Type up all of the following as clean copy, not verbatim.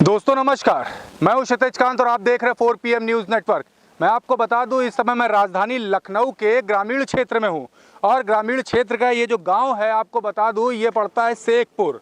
दोस्तों नमस्कार, मैं हूं क्षितिज कांत और आप देख रहे हैं 4 PM न्यूज़ नेटवर्क। मैं आपको बता दूं, इस समय मैं राजधानी लखनऊ के ग्रामीण क्षेत्र में हूं और ग्रामीण क्षेत्र का ये जो गांव है, आपको बता दूं, ये पड़ता है शेखपुर।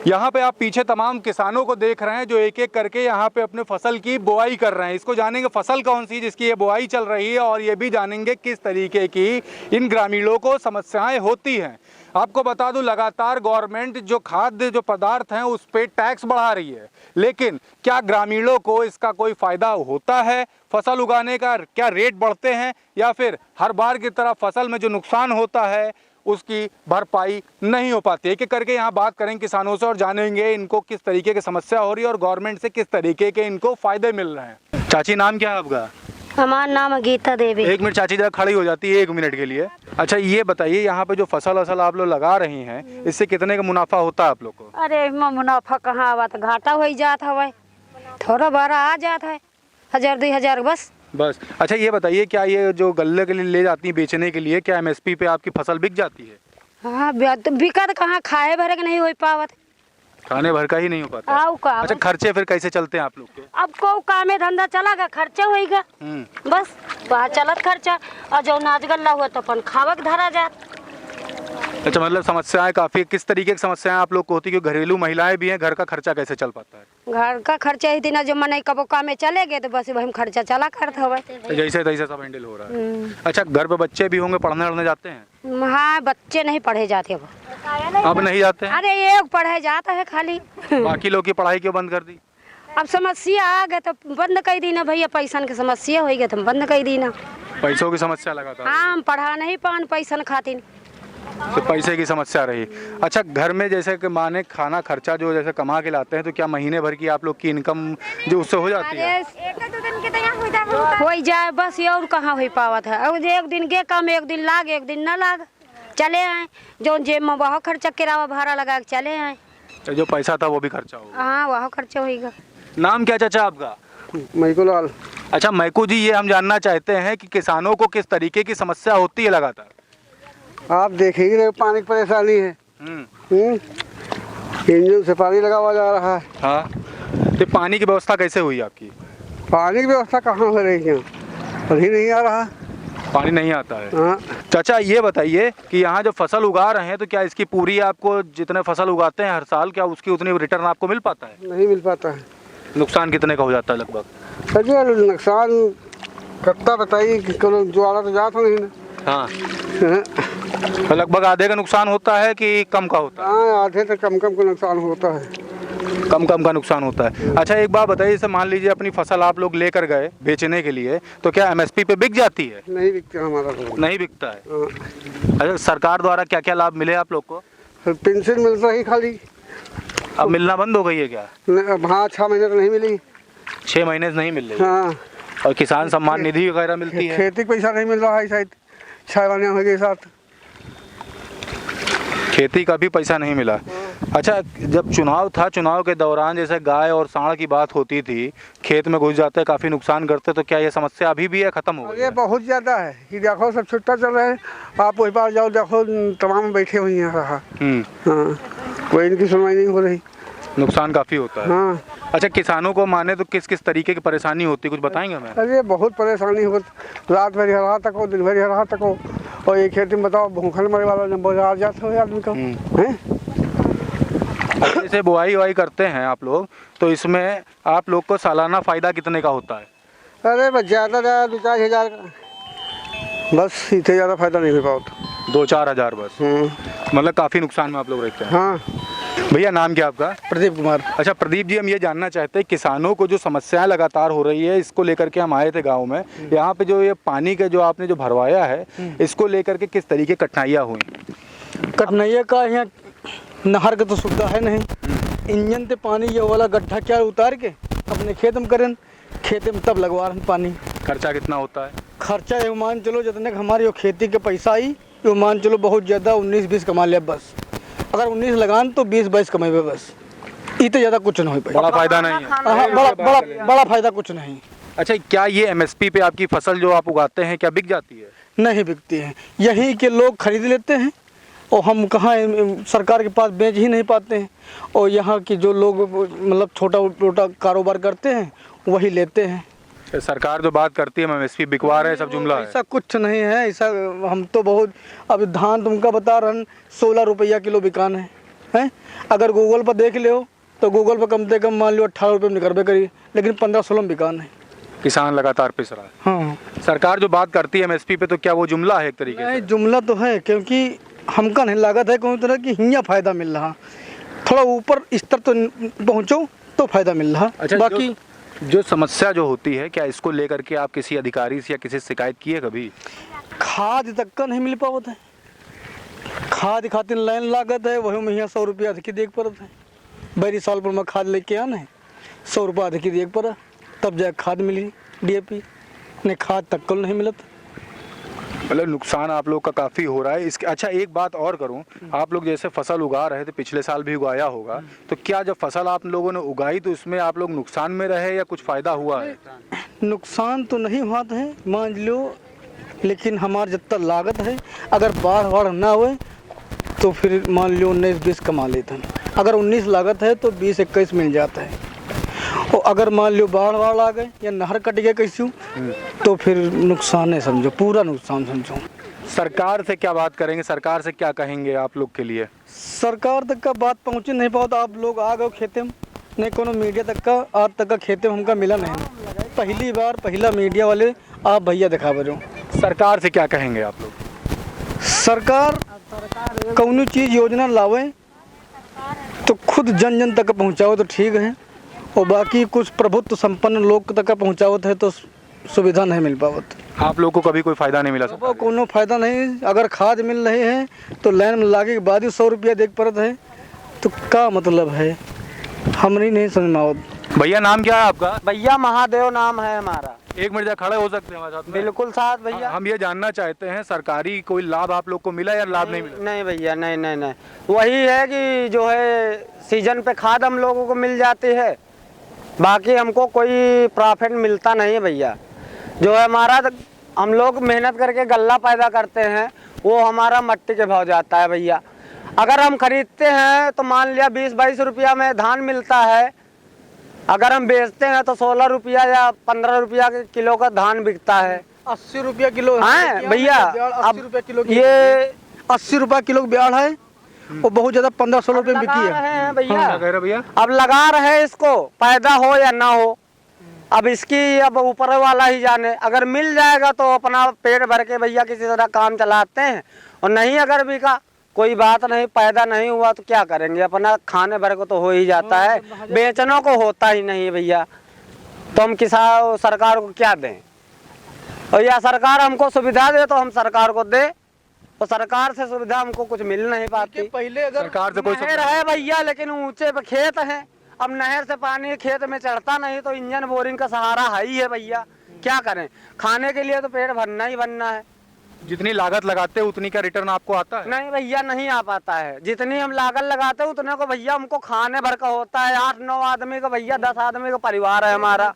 यहाँ पे आप पीछे तमाम किसानों को देख रहे हैं जो एक एक करके यहाँ पे अपने फसल की बुआई कर रहे हैं। इसको जानेंगे फसल कौन सी जिसकी ये बुआई चल रही है और ये भी जानेंगे किस तरीके की इन ग्रामीणों को समस्याएं होती हैं। आपको बता दूं, लगातार गवर्नमेंट जो खाद्य जो पदार्थ हैं उस पे टैक्स बढ़ा रही है, लेकिन क्या ग्रामीणों को इसका कोई फायदा होता है? फसल उगाने का क्या रेट बढ़ते हैं या फिर हर बार की तरह फसल में जो नुकसान होता है उसकी भरपाई नहीं हो पाती? एक एक करके यहाँ बात करेंगे किसानों से और जानेंगे इनको किस तरीके की समस्या हो रही है और गवर्नमेंट से किस तरीके के इनको फायदे मिल रहे हैं। चाची, नाम क्या है आपका? हमारा नाम है गीता देवी। एक मिनट चाची, जरा खड़ी हो जाती है 1 मिनट के लिए। अच्छा, ये बताइए, यहाँ पे जो फसल आप लोग लगा रही हैं, इससे कितने का मुनाफा होता है आप लोग को? अरे इसमें मुनाफा कहाँ आवत, घाटा हो जात हवे, थोड़ा बड़ा आ जात है, 1000-2000 बस। अच्छा, ये बताइए, क्या ये जो गल्ले के लिए ले जाती हैं बेचने के लिए, क्या MSP पे आपकी फसल बिक जाती है? हाँ, बिकत कहाँ, खाए भरे के नहीं हो पावत, खाने भर का ही नहीं हो पाता। अच्छा, खर्चे फिर कैसे चलते हैं आप लोग के? अब को काम में धंधा चलागा, खर्चा होएगा बस, वहाँ चलत खर्चा। और जो नाच गल्ला हुआ तो अपन खावक धरा जात। अच्छा, मतलब समस्याएं काफी, किस तरीके की समस्याएं आप लोग को होती है? क्योंकि घरेलू महिलाएं भी हैं, घर का खर्चा कैसे चल पाता है? घर का खर्चा ही दिन जो मन कबो काम में चले गए तो बस वही खर्चा चला करते हुए, जैसे तैसे सब हैंडल हो रहा है। अच्छा, घर पे बच्चे भी होंगे, पढ़ने जाते हैं? हाँ, बच्चे नहीं पढ़े जाते अब नहीं जाते हैं? अरे एक पढ़े जाता है खाली। बाकी लोग की पढ़ाई क्यों बंद कर दी? अब समस्या आ गए तो बंद कर दी ना भैया, पैसा की समस्या हो गई तो बंद कर दी ना। पैसों की समस्या लगातार? हाँ, हम पढ़ा नहीं पान पैसा खातिर, तो पैसे की समस्या रही। अच्छा, घर में जैसे कि माने खाना खर्चा जो जैसे कमा के लाते हैं, तो क्या महीने भर की आप लोग की इनकम जो उससे हो जाती है? हो जाए बस, ये और कहाँ हो पावत है। और एक दिन के काम, एक दिन लाग, एक दिन न लाग, चले आए। जो जेब में वह खर्चा, किराया भाड़ा लगा के चले आए। तो जो पैसा था वो भी खर्चा होगा? हाँ, वह खर्चा होगा। नाम क्या चाचा आपका? मैकू लाल। अच्छा मैकू जी, ये हम जानना चाहते हैं कि किसानों को किस तरीके की समस्या होती है लगातार? आप देख ही रहे, पानी की परेशानी है। इंजन से पानी लगा हुआ जा रहा है। हाँ, तो पानी की व्यवस्था कैसे हुई आपकी? पानी की व्यवस्था कहाँ हो रही है, पानी नहीं आ रहा, पानी नहीं आता है। हाँ। चाचा, ये बताइए कि यहाँ जो फसल उगा रहे हैं तो क्या इसकी पूरी, आपको जितने फसल उगाते हैं हर साल, क्या उसकी उतनी रिटर्न आपको मिल पाता है? नहीं मिल पाता है। नुकसान कितने का हो जाता है लगभग? अरे नुकसान कितना बताइए, ज्वाला तो जाता नहीं ना। हाँ, तो लगभग आधे का नुकसान होता है कि कम का होता है? हाँ, आधे से कम का नुकसान होता है। कम का नुकसान होता है। अच्छा, एक बात बताइए, जैसे मान लीजिए अपनी फसल आप लोग लेकर गए बेचने के लिए, तो क्या MSP पे बिक जाती है? नहीं बिकता हमारा तो। नहीं बिकता है। हाँ। अच्छा, सरकार द्वारा क्या क्या लाभ मिले आप लोग को? पेंशन मिलता ही खाली। अब मिलना बंद हो गई है क्या? हाँ, 6 महीने तो नहीं मिली। 6 महीने से नहीं मिल रही? हाँ। और किसान सम्मान निधि वगैरह मिलती है? खेती पैसा नहीं मिल रहा है शायद, 6 महीने हो गए साथ, खेती का भी पैसा नहीं मिला। अच्छा, जब चुनाव था, चुनाव के दौरान जैसे गाय और सांड की बात होती थी, खेत में घुस जाते, काफी नुकसान करते, तो क्या ये समस्या अभी भी है, खत्म हो गई? ये बहुत ज्यादा है। ये देखो सब छुट्टा चल रहा है, आप वही पास जाओ, देखो तमाम बैठे हुए हैं रहा। हाँ, कोई इनकी सुनवाई नहीं हो रही, नुकसान काफी होता है। हाँ। अच्छा, किसानों को माने तो किस किस तरीके की परेशानी होती है, कुछ बताएंगे हमें? अरे बहुत परेशानी हो, रात भर रहा तक हो, दिन भर रहा तक हो, और ये खेती में बताओ भूखल मरे वाला नंबर आ जाता है आदमी का। जैसे बुआई करते हैं आप लोग, तो इसमें आप लोग को सालाना फायदा कितने का होता है? अरे बस ज़्यादा 2-4 हज़ार का, बस इतने ज़्यादा फायदा नहीं हो पाता। 2-4 हज़ार बस? मतलब काफ़ी नुकसान में आप लोग रहते हैं। हाँ। भैया, नाम क्या आपका? प्रदीप कुमार। अच्छा प्रदीप जी, हम ये जानना चाहते हैं, किसानों को जो समस्याएं लगातार हो रही है, इसको लेकर के हम आए थे गांव में। यहाँ पे जो ये पानी का जो आपने जो भरवाया है, इसको लेकर के किस तरीके कठिनाइयाँ हुई? कठिनाइयाँ का यहाँ नहर की तो सुविधा है नहीं, इंजन से पानी ये वाला गड्ढा क्या उतार के अपने खेत में करें, खेत में तब लगवा रहे पानी। खर्चा कितना होता है? खर्चा ये मान चलो जितने हमारी खेती के पैसा आई, ये मान चलो बहुत ज़्यादा 19-20 कमा लिया बस। अगर 19 लगान तो 20-22 कमेबे बस, इतने ज़्यादा कुछ नहीं हो पाएगा। बड़ा फायदा नहीं है? हाँ, बड़ा फायदा कुछ नहीं। अच्छा, क्या ये MSP पे आपकी फसल जो आप उगाते हैं क्या बिक जाती है? नहीं बिकती है, यहीं के लोग खरीद लेते हैं और हम कहाँ सरकार के पास बेच ही नहीं पाते हैं, और यहाँ की जो लोग मतलब छोटा मोटा कारोबार करते हैं वही लेते हैं। सरकार जो बात करती है एमएसपी बिकवा रहे हैं, सब जुमला है। ऐसा कुछ नहीं है, ऐसा हम तो बहुत, अब धान तुमका बता रहा 16 रुपया किलो बिकान है। अगर गूगल पर देख ले तो गूगल पर कम से कम मान लो 18 रुपये में निकलबे करी, लेकिन 15-16 में बिकान है। किसान लगातार पिस रहा है। हाँ, सरकार जो बात करती है एमएसपी पे, तो क्या वो जुमला है एक तरीके नहीं से? जुमला तो है, क्योंकि हमका नहीं लागत है कोई तरह की हियाँ फ़ायदा मिल रहा, थोड़ा ऊपर स्तर तो पहुँचो तो फ़ायदा मिल रहा। अच्छा, बाकी जो समस्या जो होती है, क्या इसको लेकर के आप किसी अधिकारी से या किसी से शिकायत की है कभी? खाद तक का नहीं मिल पावत है, खाद खातिर लाइन लागत है, वही में यहाँ 100 रुपया अधिक देख पड़त है। बड़ी साल पर मैं खाद लेके आना है, 100 रुपया अधिक देख पड़ा, तब जाकर खाद मिली DAP, नहीं खाद तक को नहीं मिलत। मतलब नुकसान आप लोग का काफ़ी हो रहा है इसके। अच्छा, एक बात और करूं, आप लोग जैसे फसल उगा रहे थे, पिछले साल भी उगाया होगा, तो क्या जब फसल आप लोगों ने उगाई तो उसमें आप लोग नुकसान में रहे या कुछ फ़ायदा हुआ है? नुकसान तो नहीं हुआ है मान लो, लेकिन हमारा जितना लागत है, अगर बाढ़ ना हुए तो फिर मान लो 19-20 कमा लेते हैं। अगर 19 लागत है तो 20-21 मिल जाता है, और अगर मान लो बाढ़ आ गए या नहर कट गया कैसे तो फिर नुकसान है, समझो पूरा नुकसान समझो। सरकार से क्या बात करेंगे, सरकार से क्या कहेंगे आप लोग के लिए? सरकार तक का बात पहुँचे नहीं पाओ, तो आप लोग आ गए खेते में, नहीं कोनो मीडिया तक का आज तक का खेते में हमका मिला नहीं। पहली बार पहला मीडिया वाले आप भैया दिखा बजो। सरकार से क्या कहेंगे आप लोग? सरकार कौनो चीज़ योजना लावे तो खुद जन जन तक पहुँचाओ तो ठीक है, और बाकी कुछ प्रभुत्व संपन्न लोग तक पहुँचावत है तो सुविधा नहीं मिल पावत। आप लोग को कभी कोई फ़ायदा नहीं मिला? वो कोनो फायदा नहीं, अगर खाद मिल रही है तो लाइन में लागे के बाद ही 100 रुपया देख पड़त है, तो क्या मतलब है, हम नहीं समझ में आवत। भैया नाम क्या है आपका? भैया महादेव नाम है हमारा। एक मिनट जरा खड़े हो सकते हैं हमारे साथ में? बिल्कुल साथ भैया। हम ये जानना चाहते हैं, सरकारी कोई लाभ आप लोग को मिला या लाभ नहीं मिला? नहीं भैया, नहीं नहीं नहीं, वही है कि जो है सीजन पे खाद हम लोगों को मिल जाती है, बाकी हमको कोई प्रॉफिट मिलता नहीं है भैया। जो है हमारा, हम लोग मेहनत करके गल्ला पैदा करते हैं, वो हमारा मट्टी के भाव जाता है भैया। अगर हम खरीदते हैं तो मान लिया 20-22 रुपया में धान मिलता है, अगर हम बेचते हैं तो 16 रुपया या 15 रुपया के किलो का धान बिकता है। 80 रुपया किलो है भैया। 80 रुपया किलो, ये 80 रुपया किलो ब्याड़ है, और बहुत ज्यादा 15-16 रुपये बिकी लगा रहे है। हैं भैया, क्या कह रहे भैया? अब लगा रहे हैं इसको, पैदा हो या ना हो, अब इसकी अब ऊपर वाला ही जाने। अगर मिल जाएगा तो अपना पेट भर के भैया किसी तरह काम चलाते हैं, और नहीं अगर बिका कोई बात नहीं, पैदा नहीं हुआ तो क्या करेंगे, अपना खाने भर को तो हो ही जाता है, बेचने को होता ही नहीं भैया। तो हम किसान सरकार को क्या दें, और या सरकार हमको सुविधा दे तो हम सरकार को दे, तो सरकार से सुविधा हमको कुछ मिल नहीं पाती। पहले अगर सरकार से कोई नहर है भैया, लेकिन ऊंचे पे खेत है, अब नहर से पानी खेत में चढ़ता नहीं, तो इंजन बोरिंग का सहारा है ही है भैया, क्या करें, खाने के लिए तो पेट भरना ही बनना है। जितनी लागत लगाते हैं उतनी का रिटर्न आपको आता है? नहीं भैया, नहीं आ पाता है, जितनी हम लागत लगाते हैं उतने को भैया हमको खाने भर का होता है। 8-9 आदमी का भैया, 10 आदमी का परिवार है हमारा,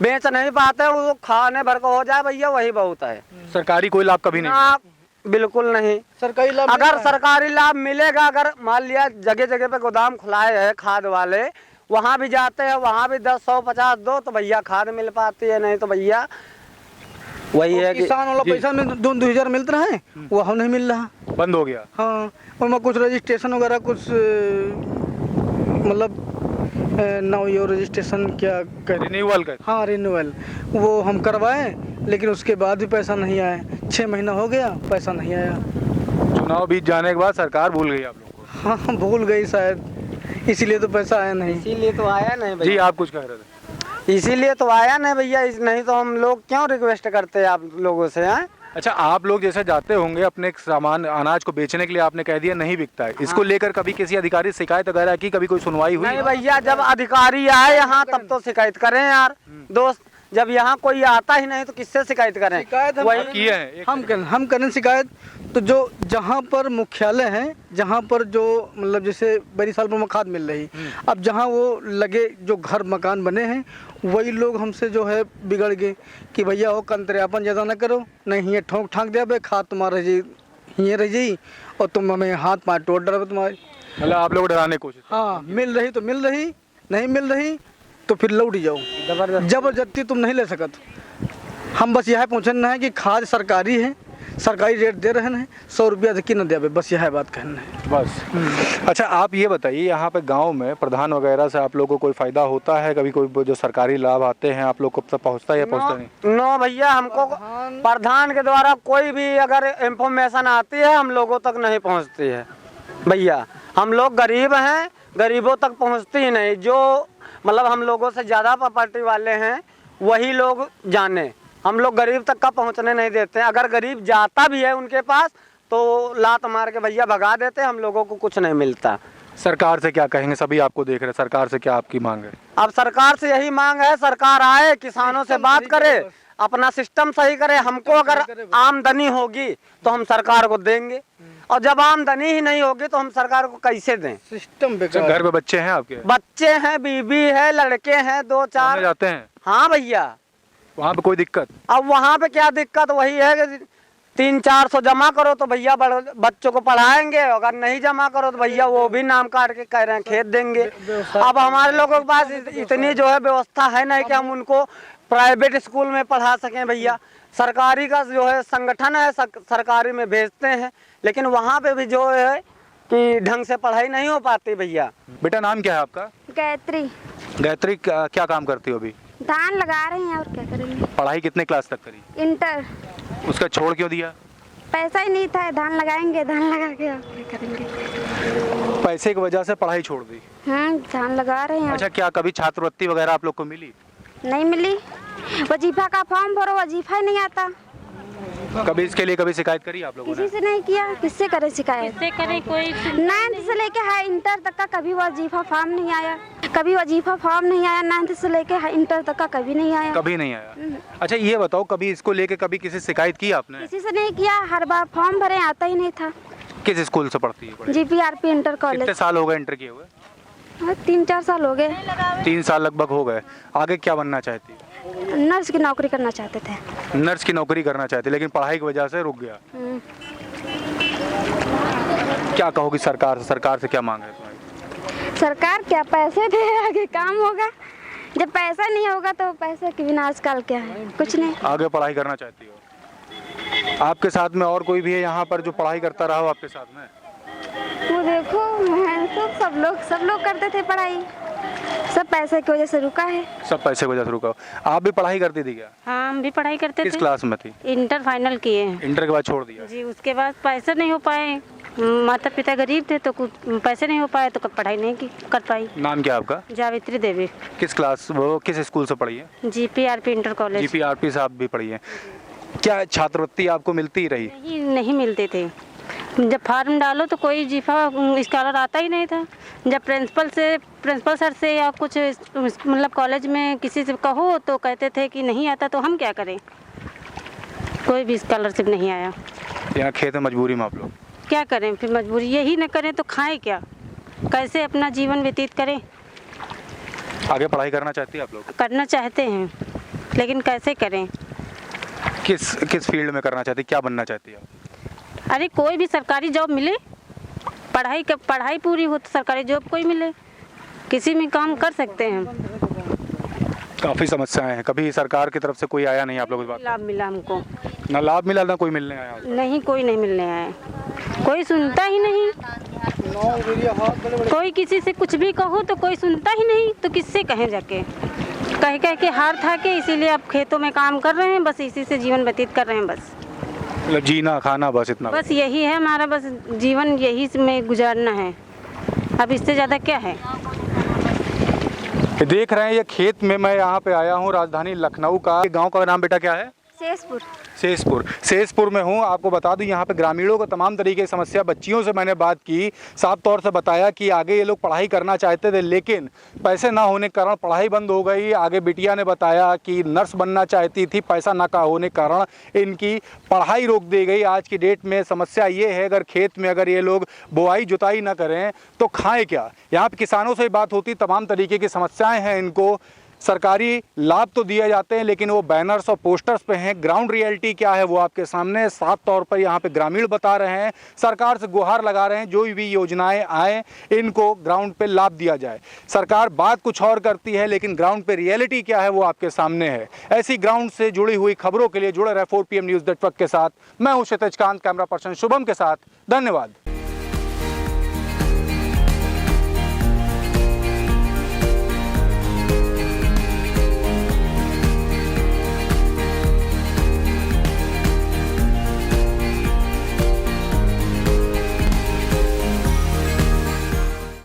बेच नहीं पाते, वो खाने भर का हो जाए भैया, वही बहुत है। सरकारी कोई लाभ कभी नहीं? ना, बिल्कुल नहीं। सरकारी लाभ अगर सरकारी लाभ मिलेगा, अगर मान लिया जगह जगह पे गोदाम खुलाए हैं खाद वाले, वहाँ भी जाते हैं, वहाँ भी 10, 100, 50 दो तो भैया खाद मिल पाती है, नहीं तो भैया वही है कि किसान वाला पैसा में 2-2000 मिलता है, वो नहीं मिल रहा, बंद हो गया। हाँ, और मैं कुछ रजिस्ट्रेशन वगैरह कुछ मतलब नाउ योर रजिस्ट्रेशन क्या रिन्यूअल कर? हाँ, रिन्यूअल वो हम करवाए, लेकिन उसके बाद भी पैसा नहीं आया, 6 महीना हो गया पैसा नहीं आया। चुनाव बीत जाने के बाद सरकार भूल गई आप लोग को? हाँ, भूल गई शायद, इसीलिए तो पैसा आया नहीं। इसीलिए तो आया नहीं जी, भैया, आप कुछ कह रहे थे? इसीलिए तो आया नहीं भैया, नहीं तो हम लोग क्यों रिक्वेस्ट करते हैं आप लोगों से। हैं अच्छा, आप लोग जैसे जाते होंगे अपने सामान अनाज को बेचने के लिए, आपने कह दिया नहीं बिकता है, इसको लेकर कभी किसी अधिकारी से शिकायत वगैरह की, कभी कोई सुनवाई हुई? नहीं भैया, जब अधिकारी आए यहाँ तब तो शिकायत करें यार दोस्त, जब यहाँ कोई आता ही नहीं तो किससे शिकायत करें? शिकायत हम वही किए हैं? हम करें शिकायत, तो जो जहाँ पर मुख्यालय है, जहाँ पर जो मतलब जैसे बड़ी साल पर खाद मिल रही, अब जहाँ वो लगे जो घर मकान बने हैं, वही लोग हमसे जो है बिगड़ गए कि भैया वो कंतरेपन ज़्यादा ना करो, नहीं ये ठोंक ठाक दे, खाद तुम्हारे जी ये रह जाई और तुम हमें हाथ पाँव तोड़ डर तुम्हारी। मतलब आप लोग डराने की कोशिश। हाँ, मिल रही तो मिल रही, नहीं मिल रही तो फिर लौट जाओ। जबरदस्ती तुम नहीं ले सकत। हम बस यह पूछना है कि खाद सरकारी है, सरकारी रेट दे रहे हैं, 100 रुपया कि न देवे, बस यह बात कहना है बस। अच्छा आप ये बताइए, यहाँ पे गांव में प्रधान वगैरह से आप लोगों को कोई फायदा होता है? कभी कोई जो सरकारी लाभ आते हैं आप लोग को तक पहुँचता है या पहुँचता नहीं? नो भैया, हमको प्रधान के द्वारा कोई भी अगर इंफॉर्मेशन आती है हम लोगों तक नहीं पहुँचती है भैया। हम लोग गरीब हैं, गरीबों तक पहुँचती ही नहीं। जो मतलब हम लोगों से ज़्यादा प्रॉपर्टी वाले हैं वही लोग जाने, हम लोग गरीब तक का पहुंचने नहीं देते हैं। अगर गरीब जाता भी है उनके पास तो लात मार के भैया भगा देते हैं, हम लोगों को कुछ नहीं मिलता। सरकार से क्या कहेंगे? सभी आपको देख रहे हैं, सरकार से क्या आपकी मांग है? अब सरकार से यही मांग है, सरकार आए, किसानों से बात करे, अपना सिस्टम सही करे। हमको अगर आमदनी होगी तो हम सरकार को देंगे, और जब आमदनी ही नहीं होगी तो हम सरकार को कैसे दें? सिस्टम बेकार। घर पे बच्चे हैं आपके? बच्चे हैं, बीबी है, लड़के हैं, 2-4 जाते हैं। हाँ भैया। वहाँ पे कोई दिक्कत? अब वहाँ पे क्या दिक्कत? वही है कि 300-400 जमा करो तो भैया बच्चों को पढ़ाएंगे, अगर नहीं जमा करो तो भैया वो भी नाम काट के कह रहे हैं खेत देंगे। अब हमारे लोगों के पास इतनी जो है व्यवस्था है नहीं कि हम उनको प्राइवेट स्कूल में पढ़ा सकें भैया। सरकारी का जो है संगठन है, सरकारी में भेजते हैं, लेकिन वहाँ पे भी जो है कि ढंग से पढ़ाई नहीं हो पाती भैया। बेटा नाम क्या है आपका? गायत्री। गायत्री क्या काम करती हो अभी? धान लगा रहे हैं और क्या करेंगे। पढ़ाई कितने क्लास तक करी? इंटर। उसका छोड़ क्यों दिया? पैसा ही नहीं था, धान लगाएंगे, धान लगा के और क्या करेंगे। पैसे की वजह से पढ़ाई छोड़ दी? धान लगा रहे हैं। अच्छा, क्या कभी छात्रवृत्ति वगैरह आप लोग को मिली? नहीं मिली। वजीफा का फॉर्म भरो, वजीफा ही नहीं आता। कभी इसके लिए कभी शिकायत करी आप लोगों ने? किसी से नहीं किया, किससे करे शिकायत? किससे करे कोई? 9th से लेके हाई इंटर तक का कभी वजीफा फॉर्म नहीं आया, कभी वजीफा फॉर्म नहीं आया। 9th से लेके हाई इंटर तक का कभी नहीं आया। कभी नहीं आया? अच्छा ये बताओ, कभी इसको लेके कभी किसी से शिकायत की आपने? किसी से नहीं किया, हर बार फॉर्म भरे, आता ही नहीं था। किस स्कूल से पढ़ती है? GPRP इंटर कितने कॉलेज। साल हो गए इंटर किए हुए? 3-4 साल हो गए। 3 साल लगभग हो गए। आगे क्या बनना चाहती है? नर्स की नौकरी करना चाहते थे। नर्स की नौकरी करना चाहती, लेकिन पढ़ाई की वजह से रुक गया। क्या कहोगी सरकार से? सरकार से क्या मांग है तुम्हारी? सरकार क्या, पैसे दे, आगे काम होगा। जब पैसा नहीं होगा तो पैसे के बिना आजकल क्या है, कुछ नहीं। आगे पढ़ाई करना चाहती हो? आपके साथ में और कोई भी है यहाँ पर जो पढ़ाई करता रहा हो आपके साथ में? वो देखो, मैं तो सब लोग करते थे पढ़ाई, सब पैसे की वजह से रुका है। सब पैसे की वजह से रुका। आप भी पढ़ाई करती थी क्या? हाँ, हम भी पढ़ाई करते थे। किस क्लास में थी? इंटर फाइनल किए हैं। इंटर के बाद छोड़ दिया? जी, उसके बाद पैसे नहीं हो पाए, माता पिता गरीब थे तो कुछ पैसे नहीं हो पाए तो पढ़ाई नहीं कर पाई। नाम क्या आपका? जावित्री देवी। किस क्लास, वो किस स्कूल से पढ़ी है? GPRP inter college. GPRP से आप भी पढ़ी है। क्या छात्रवृत्ति आपको मिलती रही? नहीं मिलते थे। जब फार्म डालो तो कोई जीफा स्कॉलर आता ही नहीं था। जब प्रिंसिपल सर से या कुछ मतलब कॉलेज में किसी से कहो तो कहते थे कि नहीं आता, तो हम क्या करें, कोई भी स्कॉलरशिप नहीं आया। यहाँ खेत में मजबूरी में आप लोग क्या करें, फिर मजबूरी, यही न करें तो खाएं क्या, कैसे अपना जीवन व्यतीत करें। आगे पढ़ाई करना चाहती है आप लोग? करना चाहते हैं, लेकिन कैसे करें। किस फील्ड में करना चाहती, क्या बनना चाहती है आप? अरे कोई भी सरकारी जॉब मिले, पढ़ाई पूरी हो तो सरकारी जॉब कोई मिले, किसी में काम कर सकते हैं। काफ़ी समस्याएं हैं। कभी सरकार की तरफ से कोई आया नहीं आप लोगों की बात? लाभ मिला हमको? ना लाभ मिला, ना कोई मिलने आया? नहीं, कोई नहीं मिलने आया, कोई सुनता ही नहीं। कोई किसी से कुछ भी कहो तो कोई सुनता ही नहीं, तो किससे कहें जाके। कह के हार था के, इसीलिए अब खेतों में काम कर रहे हैं, बस इसी से जीवन व्यतीत कर रहे हैं। बस मतलब जीना खाना बस इतना? बस यही है हमारा, बस जीवन यही में गुजारना है, अब इससे ज़्यादा क्या है। देख रहे हैं ये खेत में मैं यहाँ पे आया हूँ, राजधानी लखनऊ का। गांव का नाम बेटा क्या है? शेषपुर में हूँ। आपको बता दूं यहाँ पे ग्रामीणों को तमाम तरीके की समस्या, बच्चियों से मैंने बात की, साफ तौर से बताया कि आगे ये लोग पढ़ाई करना चाहते थे लेकिन पैसे ना होने के कारण पढ़ाई बंद हो गई। आगे बिटिया ने बताया कि नर्स बनना चाहती थी, पैसा ना का होने के कारण इनकी पढ़ाई रोक दी गई। आज की डेट में समस्या ये है, अगर खेत में अगर ये लोग बुआई जुताई ना करें तो खाएँ क्या। यहाँ पर किसानों से बात होती, तमाम तरीके की समस्याएँ हैं इनको। सरकारी लाभ तो दिए जाते हैं लेकिन वो बैनर्स और पोस्टर्स पे हैं। ग्राउंड रियलिटी क्या है वो आपके सामने साफ तौर पर यहाँ पे ग्रामीण बता रहे हैं, सरकार से गुहार लगा रहे हैं जो भी योजनाएं आए इनको ग्राउंड पे लाभ दिया जाए। सरकार बात कुछ और करती है लेकिन ग्राउंड पे रियलिटी क्या है वो आपके सामने है। ऐसी ग्राउंड से जुड़ी हुई खबरों के लिए जुड़े रहे 4 PM न्यूज़ नेटवर्क के साथ। मैं हूं क्षितिज कांत, कैमरा पर्सन शुभम के साथ। धन्यवाद।